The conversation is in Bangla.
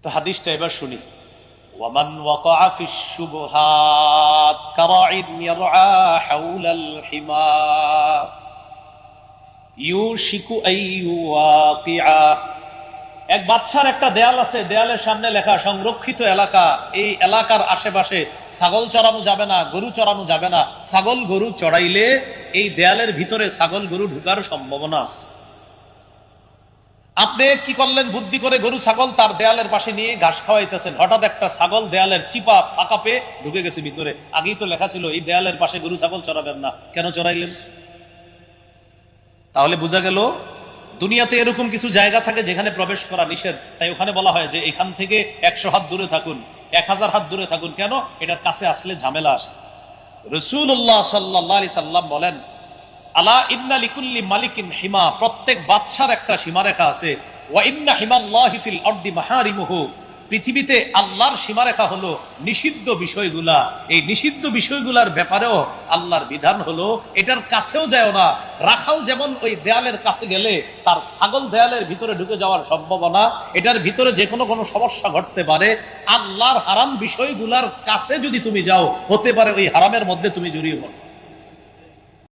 তো হাদিসটা এবার শুনি। ওয়ামান ওয়াকাআ ফিশ শুবহাত কারাইন ইয়ারআ হাওলাল হিমা ইউশিকু আইয়ুওয়াকিআ। এক বাদশার একটা দেয়াল আছে, দেয়ালের সামনে লেখা সংরক্ষিত এলাকা। এই এলাকার আশেপাশে ছাগল চড়ানো যাবে না, গরু চড়ানো যাবে না। ছাগল গরু চড়াইলে এই দেয়ালের ভিতরে ছাগল গরু ঢুকার সম্ভাবনা আছে। আপনি কি করলেন, বুদ্ধি করে গরু ছাগল তার দেয়ালের পাশে নিয়ে ঘাস খাওয়াইতেছেন, হঠাৎ একটা ছাগল দেয়ালের চিপা ফাঁকা পেয়ে ঢুকে গেছে ভিতরে। আগেই তো লেখা ছিল এই দেয়ালের পাশে গরু ছাগল চড়াবেন না, কেন চড়াইলেন? তাহলে বোঝা গেল দুনিয়াতে এরকম কিছু জায়গা থাকে যেখানে প্রবেশ করা নিষেধ। তাই ওখানে বলা হয় যে এখান থেকে 100 হাত দূরে থাকুন, 1000 হাত দূরে থাকুন। কেন? এটার কাছে আসলে ঝামেলা আসছে। রাসূলুল্লাহ সাল্লাল্লাহু আলাইহি সাল্লাম বলেন, আলা ইন্না লিকুল্লি মালিকিন হিমা, প্রত্যেক বাদশার একটা সীমারেখা আছে। ওয়া ইন্না হিমাল্লাহি ফিল আরদি মাহারিমুহু, পৃথিবীতে আল্লাহর সীমারেখা হলো নিষিদ্ধ বিষয়গুলা। এই নিষিদ্ধ বিষয়গুলার ব্যাপারেও আল্লাহর বিধান হলো এটার কাছেও যায় না। রাখাল যেমন ওই দেয়ালের কাছে গেলে তার ছাগল দেয়ালের ভিতরে ঢুকে যাওয়ার সম্ভাবনা, এটার ভিতরে যে কোনো সমস্যা ঘটতে পারে। আল্লাহর হারাম বিষয়গুলার কাছে যদি তুমি যাও, হতে পারে ওই হারামের মধ্যে তুমি জড়িয়ে পড়ো।